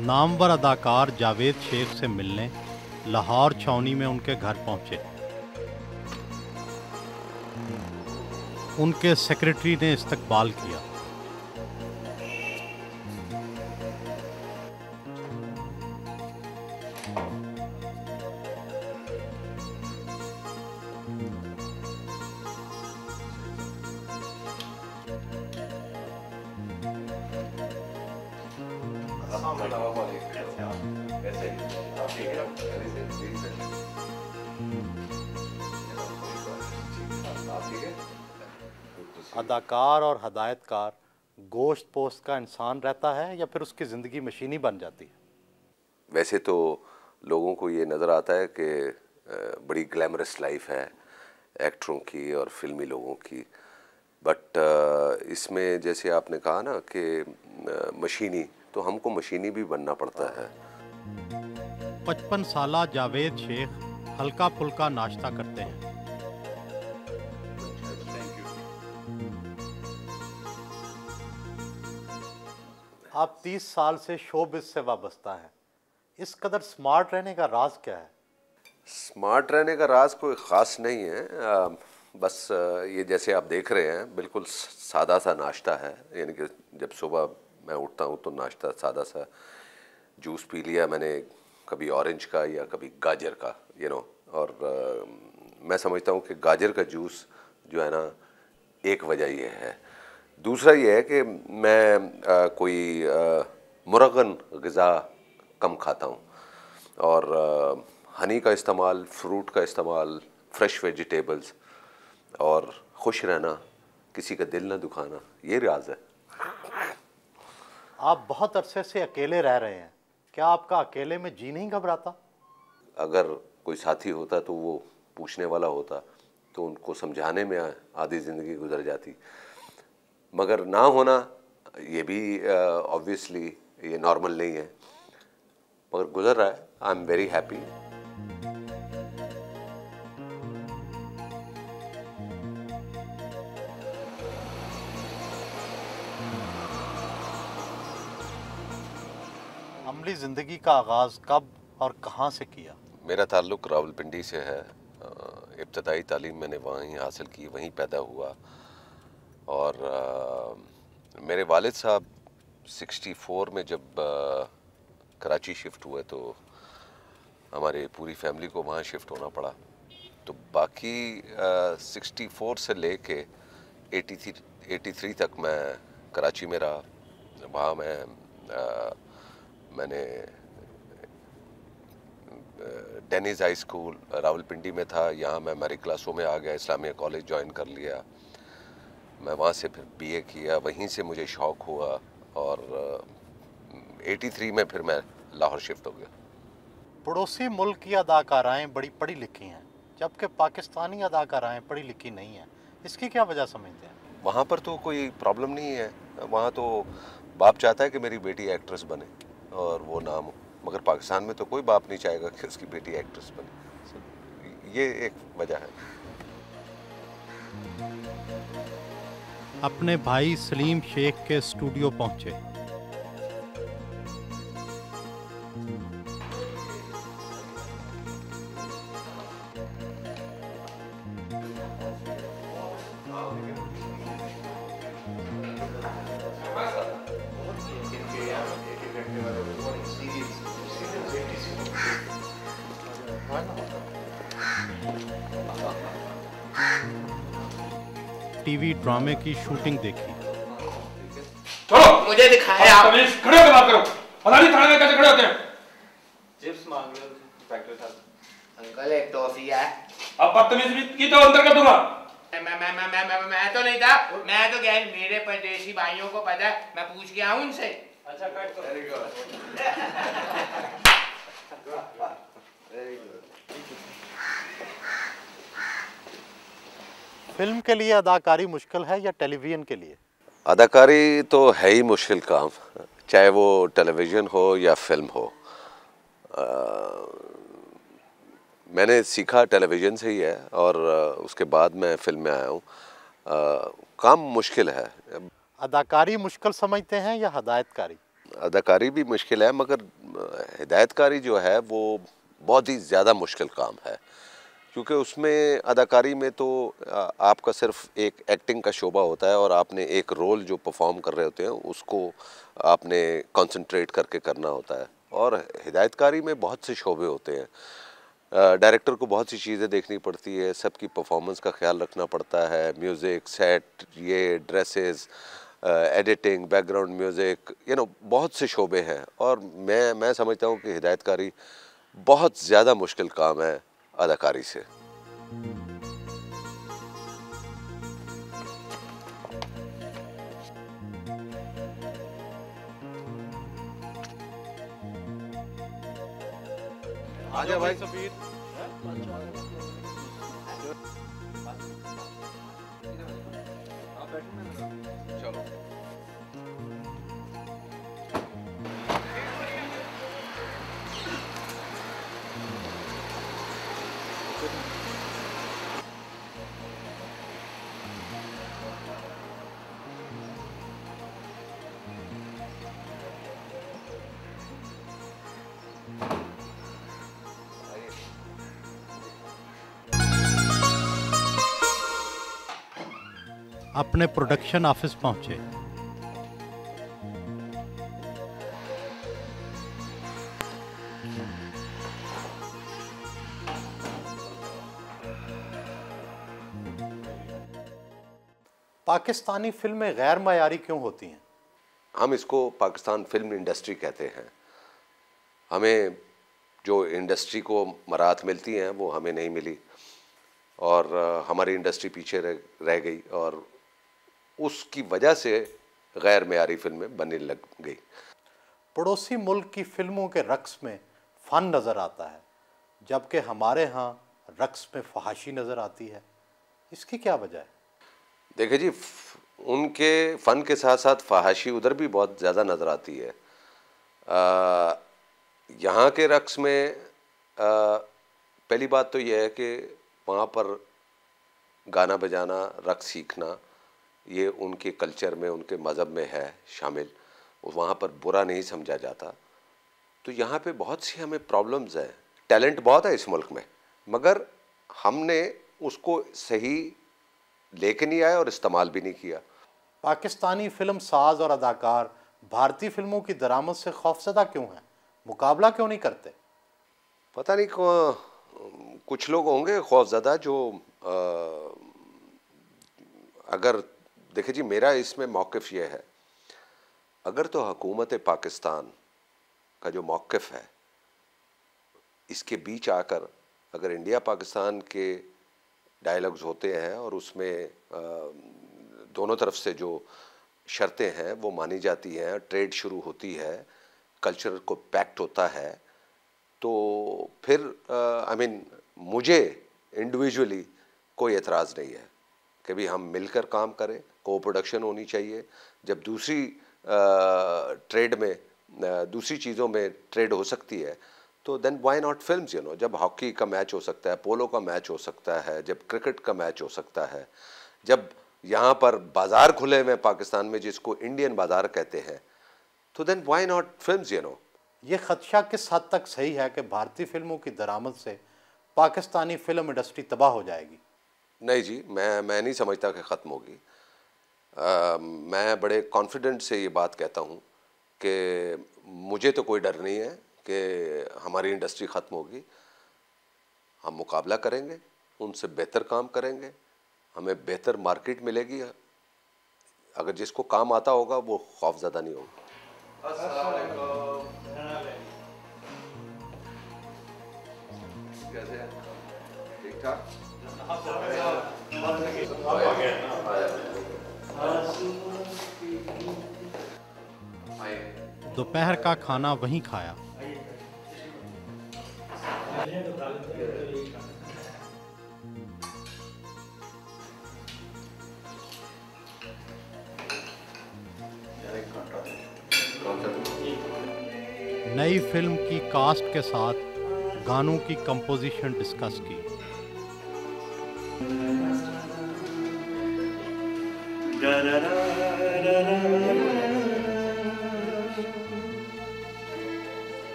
नामवर अदाकार जावेद शेख से मिलने लाहौर छावनी में उनके घर पहुंचे। उनके सेक्रेटरी ने इस्तकबाल किया। अदाकार और हदायतकार गोश्त पोस्ट का इंसान रहता है या फिर उसकी ज़िंदगी मशीनी बन जाती है? वैसे तो लोगों को ये नज़र आता है कि बड़ी ग्लैमरस लाइफ है एक्टरों की और फिल्मी लोगों की, बट इसमें जैसे आपने कहा ना कि मशीनी, तो हमको मशीनी भी बनना पड़ता है। 55 साला जावेद शेख हल्का फुल्का नाश्ता करते हैं। आप 30 साल से शोबिज़ से वाबस्ता हैं। इस कदर स्मार्ट रहने का राज क्या है? स्मार्ट रहने का राज कोई ख़ास नहीं है, बस ये जैसे आप देख रहे हैं बिल्कुल सादा सा नाश्ता है। यानी कि जब सुबह मैं उठता हूँ तो नाश्ता सादा सा, जूस पी लिया मैंने, कभी ऑरेंज का या कभी गाजर का, और मैं समझता हूँ कि गाजर का जूस जो है ना, एक वजह ये है। दूसरा ये है कि मैं कोई मुरगन ग़िज़ा कम खाता हूँ, और हनी का इस्तेमाल, फ्रूट का इस्तेमाल, फ्रेश वेजिटेबल्स, और खुश रहना, किसी का दिल ना दुखाना, ये राज है। आप बहुत अरसे से अकेले रह रहे हैं, क्या आपका अकेले में जी नहीं घबराता? अगर कोई साथी होता तो वो पूछने वाला होता तो उनको समझाने में आधी ज़िंदगी गुजर जाती, मगर ना होना ये भी ऑब्वियसली ये नॉर्मल नहीं है, मगर गुजर रहा है। I am very happy. अमली ज़िंदगी का आगाज़ कब और कहाँ से किया? मेरा ताल्लुक़ रावलपिंडी से है। इब्तदाई तालीम मैंने वहीं हासिल की, वहीं पैदा हुआ, और मेरे वालिद साहब 64 में जब कराची शिफ्ट हुए तो हमारे पूरी फैमिली को वहाँ शिफ्ट होना पड़ा। तो बाकी 64 से लेके 83 तक मैं कराची में रहा। वहाँ मैंने डेनिस हाई स्कूल रावलपिंडी में था, यहाँ मैं मेरी क्लासों में आ गया, इस्लामिया कॉलेज ज्वाइन कर लिया। मैं वहाँ से फिर बीए किया, वहीं से मुझे शौक़ हुआ, और 83 में फिर मैं लाहौर शिफ्ट हो गया। पड़ोसी मुल्क की अदाकाराएं बड़ी पढ़ी लिखी हैं, जबकि पाकिस्तानी अदाकाराएं पढ़ी लिखी नहीं हैं, इसकी क्या वजह समझते हैं? वहाँ पर तो कोई प्रॉब्लम नहीं है, वहाँ तो बाप चाहता है कि मेरी बेटी एक्ट्रेस बने और वो नाम हो, मगर पाकिस्तान में तो कोई बाप नहीं चाहेगा कि उसकी बेटी एक्ट्रेस बने। ये एक वजह है। अपने भाई सलीम शेख के स्टूडियो पहुंचे। टीवी ड्रामे की शूटिंग देखी। चलो मुझे दिखाया आप। खड़े होकर बात करो। अदालती थाने में कैसे खड़े होते हैं? चिप्स मांग रहे हो इंस्पेक्टर साहब। अंकल एक टॉफी है। अब बदतमीजी की तो अंदर कर दूंगा। मैं तो नहीं था, मैं तो गैर, मेरे परदेशी भाइयों को पता है, मैं पूछ के आऊं उनसे। अच्छा कट करो। Very good. Very good. Film के लिए अदाकारी मुश्किल है या टेलीविज़न के लिए? अदाकारी तो है ही मुश्किल काम, चाहे वो टेलीविज़न हो या फिल्म हो। मैंने सीखा टेलीविज़न से ही है और उसके बाद मैं फिल्म में आया हूँ। काम मुश्किल है। अदाकारी मुश्किल समझते हैं या हदायतकारी? अदाकारी भी मुश्किल है, मगर हिदायतकारी जो है वो बहुत ही ज़्यादा मुश्किल काम है, क्योंकि उसमें अदाकारी में तो आपका सिर्फ एक एक्टिंग का शोबा होता है और आपने एक रोल जो परफॉर्म कर रहे होते हैं उसको आपने कंसंट्रेट करके करना होता है। और हिदायतकारी में बहुत से शोबे होते हैं, डायरेक्टर को बहुत सी चीज़ें देखनी पड़ती है, सबकी परफॉर्मेंस का ख्याल रखना पड़ता है, म्यूज़िक, सेट, ये ड्रेसेस, एडिटिंग, बैकग्राउंड म्यूज़िक, बहुत से शोबे हैं। और मैं समझता हूँ कि हिदायतकारी बहुत ज़्यादा मुश्किल काम है अदाकारी से। आजा भाई सफीर। चलो। अपने प्रोडक्शन ऑफिस पहुंचे। पाकिस्तानी फिल्में गैर मयारी क्यों होती हैं? हम इसको पाकिस्तान फिल्म इंडस्ट्री कहते हैं। हमें जो इंडस्ट्री को मराहत मिलती हैं वो हमें नहीं मिली और हमारी इंडस्ट्री पीछे रह गई और उसकी वजह से गैर मयारी फिल्में बनने लग गई। पड़ोसी मुल्क की फिल्मों के रक्स में फ़न नज़र आता है, जबकि हमारे यहाँ रक्स में फहाशी नज़र आती है। इसकी क्या वजह है? देखिए जी, उनके फ़न के साथ साथ फहाशी उधर भी बहुत ज़्यादा नज़र आती है। यहाँ के रक्स में पहली बात तो यह है कि वहाँ पर गाना बजाना, रक्स सीखना, ये उनके कल्चर में, उनके मज़हब में है शामिल। वहाँ पर बुरा नहीं समझा जाता। तो यहाँ पे बहुत सी हमें प्रॉब्लम्स हैं। टैलेंट बहुत है इस मुल्क में, मगर हमने उसको सही लेके नहीं आए और इस्तेमाल भी नहीं किया। पाकिस्तानी फिल्म साज और अदाकार भारतीय फिल्मों की दरामद से खौफज़दा क्यों हैं? मुकाबला क्यों नहीं करते? पता नहीं कुछ लोग होंगे खौफज़दा जो अगर देखिए जी, मेरा इसमें मौक़िफ़ ये है, अगर तो हुकूमत पाकिस्तान का जो मौक़िफ़ है इसके बीच आकर अगर इंडिया पाकिस्तान के डायलॉग्स होते हैं और उसमें दोनों तरफ से जो शर्तें हैं वो मानी जाती हैं, ट्रेड शुरू होती है, कल्चर को पैक्ट होता है, तो फिर मुझे इंडिविजुअली कोई एतराज़ नहीं है कि भी हम मिलकर काम करें, को प्रोडक्शन होनी चाहिए। जब दूसरी ट्रेड में, दूसरी चीज़ों में ट्रेड हो सकती है तो देन व्हाई नॉट फिल्म्स। जब हॉकी का मैच हो सकता है, पोलो का मैच हो सकता है, जब क्रिकेट का मैच हो सकता है, जब यहाँ पर बाज़ार खुले हुए पाकिस्तान में जिसको इंडियन बाज़ार कहते हैं, तो देन व्हाई नॉट फिल्म्स। ये खदशा किस हद तक सही है कि भारतीय फिल्मों की दरामद से पाकिस्तानी फिल्म इंडस्ट्री तबाह हो जाएगी? नहीं जी, मैं नहीं समझता कि ख़त्म होगी। मैं बड़े कॉन्फिडेंट से ये बात कहता हूँ कि मुझे तो कोई डर नहीं है कि हमारी इंडस्ट्री ख़त्म होगी। हम मुकाबला करेंगे, उनसे बेहतर काम करेंगे, हमें बेहतर मार्केट मिलेगी। अगर जिसको काम आता होगा वो खौफज़दा नहीं होगा। कैसे हैं? ठीक ठाक? दोपहर का खाना वहीं खाया। नई फिल्म की कास्ट के साथ गानों की कंपोजिशन डिस्कस की।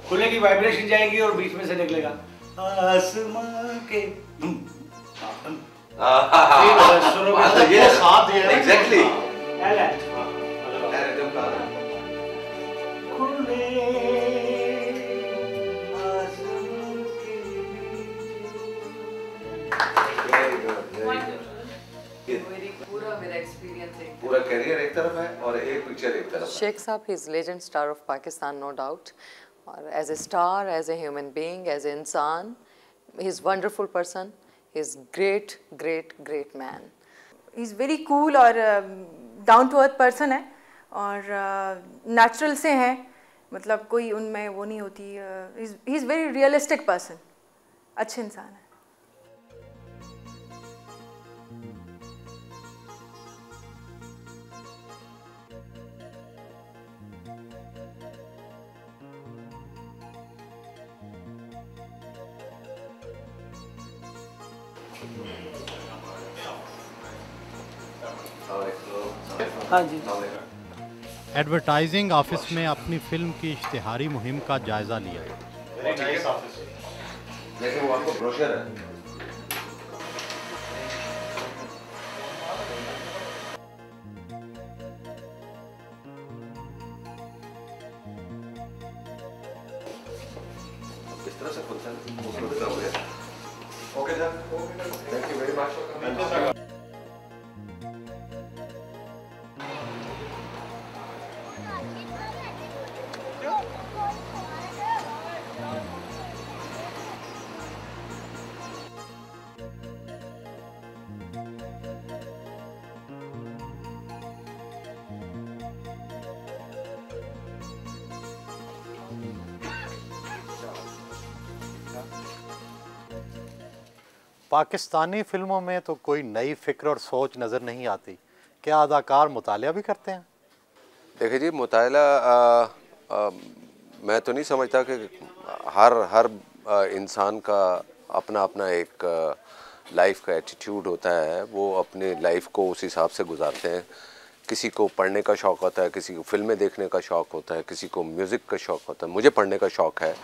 खुलेगी, वाइब्रेशन जाएगी और बीच में से निकलेगा आसमां के सुरों के ये साथ ही है। एग्जैक्टली पूरा करियर एक तरफ है और एक पिक्चर एक तरफ है। Sheikh Saab, he's legend star of Pakistan, no doubt. Or as a star, as a human being, as an insan, he's wonderful person. He's great, great, great man. He's very cool और down to earth person है और natural से हैं, मतलब कोई उनमें वो नहीं होती। He's very realistic person, अच्छे इंसान है। हाँ जी। एडवर्टाइजिंग ऑफिस में अपनी फिल्म की इश्तिहारी मुहिम का जायजा लिया। जैसे वो आपको ब्रोशर है। इस तरह से खुलता है। Okay sir, thank you very much. Pakistani फिल्मों में तो कोई नई फिक्र और सोच नज़र नहीं आती। क्या अदाकार मुतालिया भी करते हैं? देखिए जी, मुताला मैं तो नहीं समझता कि हर इंसान का अपना अपना एक लाइफ का एटीट्यूड होता है। वो अपने लाइफ को उस हिसाब से गुजारते हैं। किसी को पढ़ने का शौक़ होता है, किसी को फिल्में देखने का शौक़ होता है, किसी को म्यूज़िक का शौक़ होता है। मुझे पढ़ने का शौक़ है।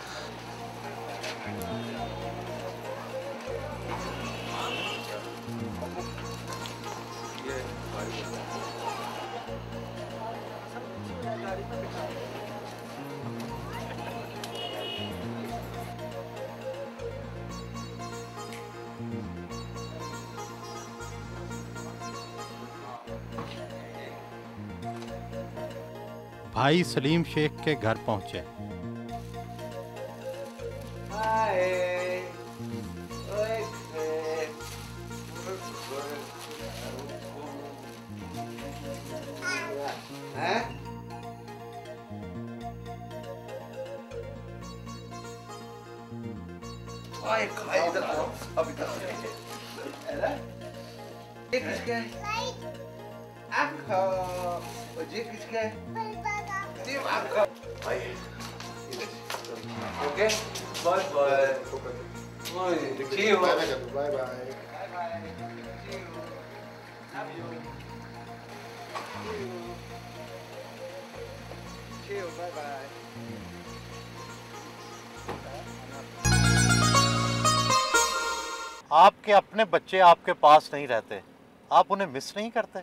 भाई सलीम शेख के घर पहुंचे। Okay, bye bye. Bye bye. आपके अपने बच्चे आपके पास नहीं रहते, आप उन्हें मिस नहीं करते?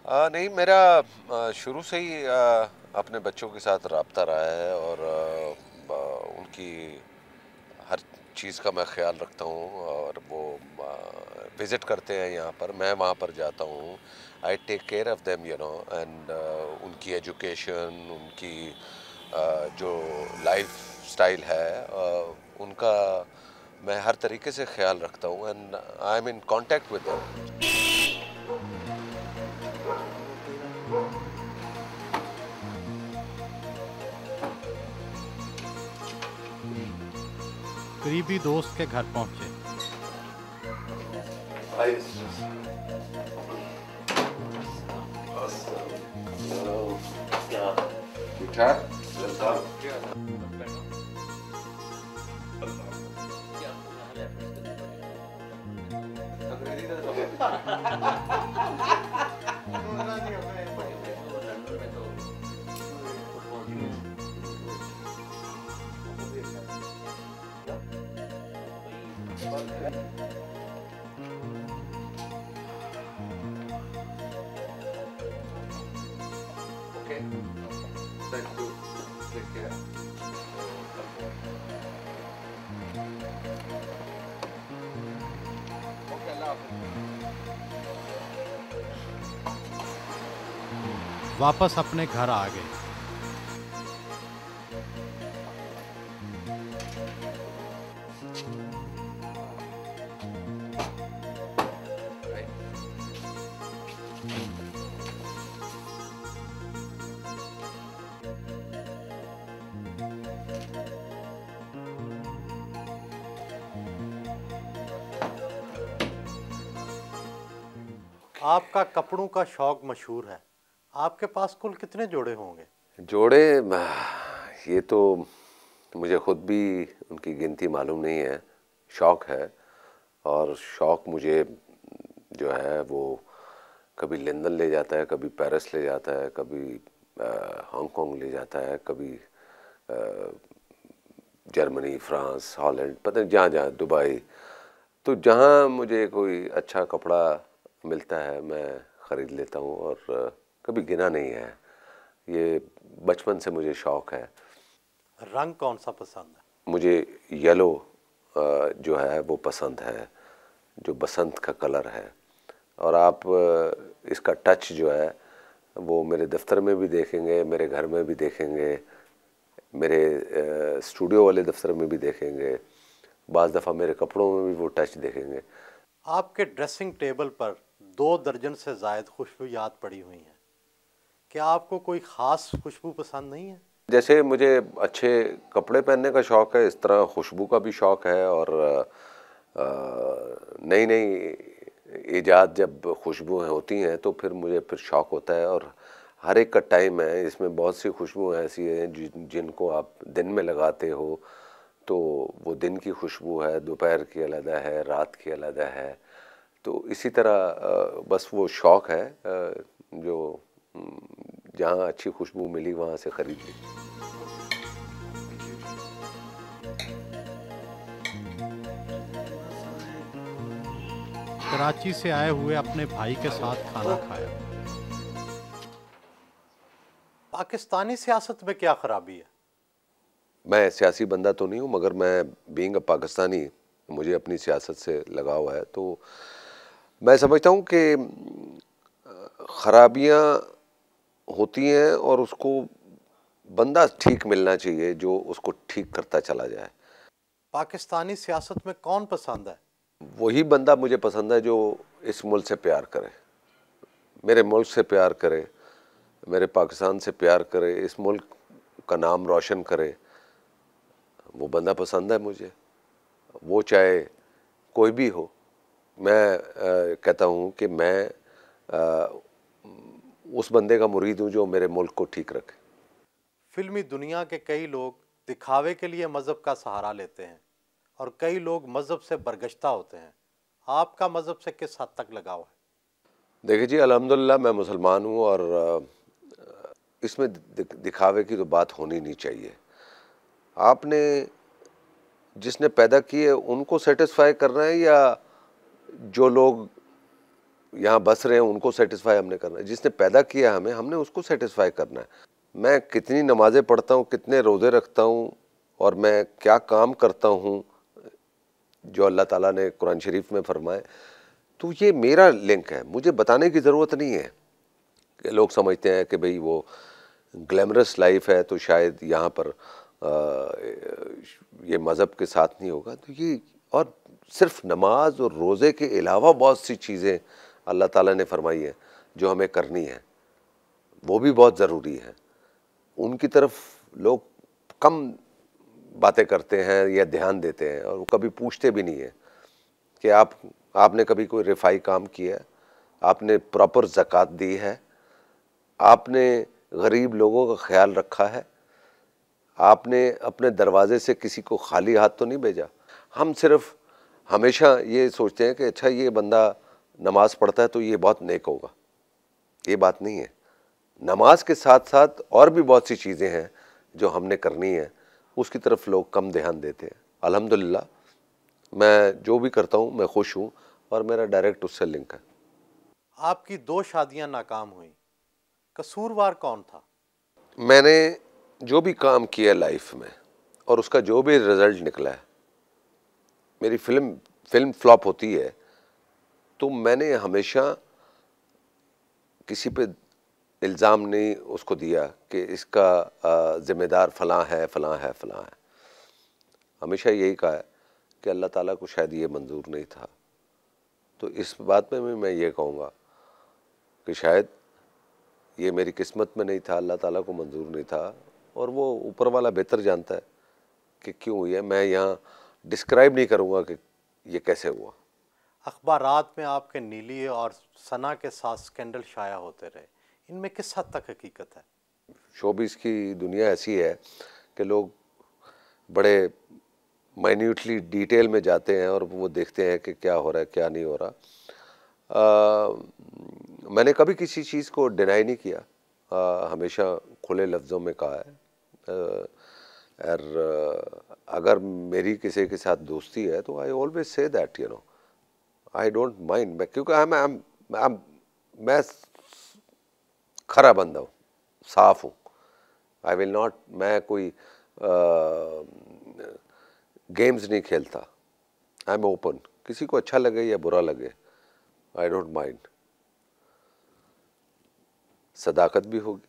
नहीं, मेरा शुरू से ही अपने बच्चों के साथ रब्ता रहा है और उनकी हर चीज़ का मैं ख्याल रखता हूँ और वो विज़िट करते हैं यहाँ पर, मैं वहाँ पर जाता हूँ। I take care of them you know, and उनकी एजुकेशन, उनकी जो लाइफ स्टाइल है उनका मैं हर तरीके से ख्याल रखता हूँ and I am in contact with them. करीबी दोस्त के घर पहुंचे। ठीक ठाक। Thank you. Take care. Okay, Allah Hafiz. वापस अपने घर आ गए। आपका कपड़ों का शौक मशहूर है, आपके पास कुल कितने जोड़े होंगे? जोड़े ये तो मुझे खुद भी उनकी गिनती मालूम नहीं है। शौक़ है, और शौक़ मुझे जो है वो कभी लंदन ले जाता है, कभी पेरिस ले जाता है, कभी हांगकांग ले जाता है, कभी जर्मनी, फ्रांस, हॉलैंड, पता नहीं जहाँ जहाँ, दुबई। तो जहाँ मुझे कोई अच्छा कपड़ा मिलता है मैं ख़रीद लेता हूँ, और कभी गिना नहीं है। ये बचपन से मुझे शौक़ है। रंग कौन सा पसंद है? मुझे येलो जो है वो पसंद है, जो बसंत का कलर है। और आप इसका टच जो है वो मेरे दफ्तर में भी देखेंगे, मेरे घर में भी देखेंगे, मेरे स्टूडियो वाले दफ्तर में भी देखेंगे, बाज़ दफ़ा मेरे कपड़ों में भी वो टच देखेंगे। आपके ड्रेसिंग टेबल पर 2 दर्जन से ज़ायद खुशबूयात पड़ी हुई हैं। क्या आपको कोई ख़ास खुशबू पसंद नहीं है? जैसे मुझे अच्छे कपड़े पहनने का शौक़ है, इस तरह खुशबू का भी शौक़ है। और नई नई ईजाद जब खुशबुएँ होती हैं तो फिर मुझे शौक़ होता है। और हर एक का टाइम है, इसमें बहुत सी खुशबुएँ ऐसी हैं जिनको आप दिन में लगाते हो तो वो दिन की खुशबू है, दोपहर की अलग है, रात की अलग है। तो इसी तरह बस वो शौक़ है जो जहाँ अच्छी खुशबू मिली वहाँ से ख़रीद ली। कराची से आए हुए अपने भाई के साथ खाना खाया। पाकिस्तानी सियासत में क्या ख़राबी है? मैं सियासी बंदा तो नहीं हूँ, मगर मैं बीइंग अ पाकिस्तानी, मुझे अपनी सियासत से लगाव है। तो मैं समझता हूँ कि ख़राबियाँ होती हैं और उसको बंदा ठीक मिलना चाहिए जो उसको ठीक करता चला जाए। पाकिस्तानी सियासत में कौन पसंद है? वही बंदा मुझे पसंद है जो इस मुल्क से प्यार करे, मेरे मुल्क से प्यार करे, मेरे पाकिस्तान से प्यार करे, इस मुल्क का नाम रोशन करे। वो बंदा पसंद है मुझे, वो चाहे कोई भी हो। मैं कहता हूँ कि मैं उस बंदे का मुरीद हूँ जो मेरे मुल्क को ठीक रखे। फिल्मी दुनिया के कई लोग दिखावे के लिए मज़हब का सहारा लेते हैं और कई लोग मज़हब से बरगश्ता होते हैं। आपका मज़हब से किस हद तक लगाव है? देखिए जी, अल्हम्दुलिल्लाह मैं मुसलमान हूँ और इसमें दिखावे की तो बात होनी नहीं चाहिए। आपने जिसने पैदा किए उनको सेटिस्फाई करना है या जो लोग यहाँ बस रहे हैं उनको सेटिस्फाई हमने करना है? जिसने पैदा किया हमें, हमने उसको सेटिस्फाई करना है। मैं कितनी नमाज़ें पढ़ता हूँ, कितने रोज़े रखता हूँ और मैं क्या काम करता हूँ जो अल्लाह ताला ने कुरान शरीफ में फरमाए, तो ये मेरा लिंक है। मुझे बताने की ज़रूरत नहीं है कि लोग समझते हैं कि भाई वो ग्लैमरस लाइफ है तो शायद यहाँ पर ये मज़हब के साथ नहीं होगा। तो ये और सिर्फ नमाज और रोज़े के अलावा बहुत सी चीज़ें अल्लाह ताला ने फरमाई है जो हमें करनी है, वो भी बहुत ज़रूरी है। उनकी तरफ लोग कम बातें करते हैं या ध्यान देते हैं और वो कभी पूछते भी नहीं है कि आपने कभी कोई रिफाई काम किया है, आपने प्रॉपर ज़कात दी है, आपने गरीब लोगों का ख्याल रखा है, आपने अपने दरवाजे से किसी को खाली हाथ तो नहीं भेजा। हम सिर्फ हमेशा ये सोचते हैं कि अच्छा ये बंदा नमाज पढ़ता है तो ये बहुत नेक होगा, ये बात नहीं है। नमाज के साथ साथ और भी बहुत सी चीज़ें हैं जो हमने करनी है, उसकी तरफ लोग कम ध्यान देते हैं। अल्हम्दुलिल्लाह मैं जो भी करता हूँ मैं खुश हूँ और मेरा डायरेक्ट उससे लिंक है। आपकी 2 शादियां नाकाम हुई, कसूरवार कौन था? मैंने जो भी काम किया लाइफ में और उसका जो भी रिजल्ट निकला है, मेरी फिल्म फ्लॉप होती है तो मैंने हमेशा किसी पे इल्ज़ाम नहीं उसको दिया कि इसका ज़िम्मेदार फ़लाँ है फ़लाँ है फ़लाँ है। हमेशा यही कहा है कि अल्लाह ताला को शायद ये मंजूर नहीं था। तो इस बात में भी मैं ये कहूँगा कि शायद ये मेरी किस्मत में नहीं था, अल्लाह ताला को मंजूर नहीं था और वो ऊपर वाला बेहतर जानता है कि क्यों हुई है। मैं यहाँ डिस्क्राइब नहीं करूँगा कि ये कैसे हुआ। अखबारात में आपके नीली और सना के साथ स्कैंडल शाया होते रहे, इनमें किस हद तक हकीकत है? शोबिस की दुनिया ऐसी है कि लोग बड़े माइन्यूटली डिटेल में जाते हैं और वो देखते हैं कि क्या हो रहा है क्या नहीं हो रहा। मैंने कभी किसी चीज़ को डिनाई नहीं किया, हमेशा खुले लफ्ज़ों में कहा है। और अगर मेरी किसी के साथ दोस्ती है तो I always say that, you know, I don't mind, क्योंकि मैं खरा बंदा हूँ, साफ हूँ। आई विल नॉट, मैं कोई गेम्स नहीं खेलता। आई एम ओपन, किसी को अच्छा लगे या बुरा लगे, आई डोंट माइंड। सदाकत भी होगी।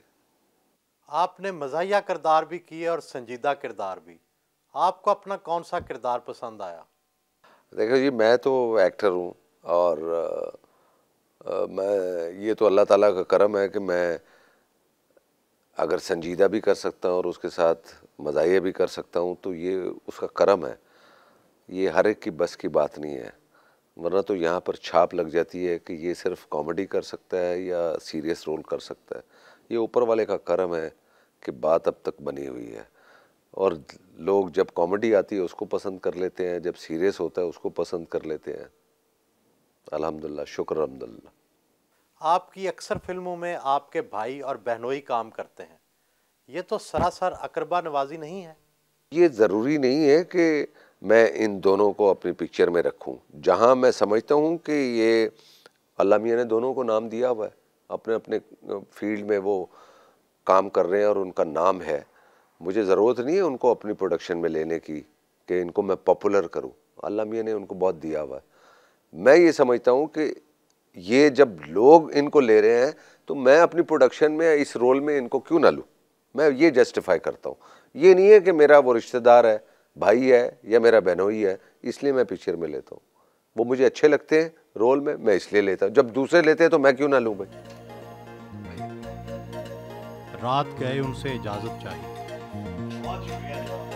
आपने मज़ाहिया किरदार भी किए और संजीदा किरदार भी, आपको अपना कौन सा किरदार पसंद आया? देखो जी, मैं तो एक्टर हूँ और मैं, ये तो अल्लाह ताला का करम है कि मैं अगर संजीदा भी कर सकता हूँ और उसके साथ मज़ाहिया भी कर सकता हूँ, तो ये उसका करम है। ये हर एक की बस की बात नहीं है, वरना तो यहाँ पर छाप लग जाती है कि ये सिर्फ कॉमेडी कर सकता है या सीरियस रोल कर सकता है। ये ऊपर वाले का करम है कि बात अब तक बनी हुई है और लोग जब कॉमेडी आती है उसको पसंद कर लेते हैं, जब सीरियस होता है उसको पसंद कर लेते हैं। अल्हम्दुलिल्लाह, शुक्र अल्हम्दुलिल्लाह। आपकी अक्सर फिल्मों में आपके भाई और बहनोई काम करते हैं, ये तो सरासर अकरबा नवाजी नहीं है? ये ज़रूरी नहीं है कि मैं इन दोनों को अपनी पिक्चर में रखूं। जहां मैं समझता हूं कि ये अल्लाह मियां ने दोनों को नाम दिया हुआ है, अपने अपने फील्ड में वो काम कर रहे हैं और उनका नाम है, मुझे ज़रूरत नहीं है उनको अपनी प्रोडक्शन में लेने की कि इनको मैं पॉपुलर करूं। अल्लाह मियां ने उनको बहुत दिया हुआ है। मैं ये समझता हूं कि ये जब लोग इनको ले रहे हैं तो मैं अपनी प्रोडक्शन में इस रोल में इनको क्यों ना लूँ, मैं ये जस्टिफाई करता हूँ। ये नहीं है कि मेरा वो रिश्तेदार है, भाई है या मेरा बहनोई है इसलिए मैं पिक्चर में लेता हूँ। वो मुझे अच्छे लगते हैं रोल में, मैं इसलिए लेता हूँ। जब दूसरे लेते हैं तो मैं क्यों ना लूँ भाई। रात गए उनसे इजाज़त चाहिए। बहुत शुक्रिया।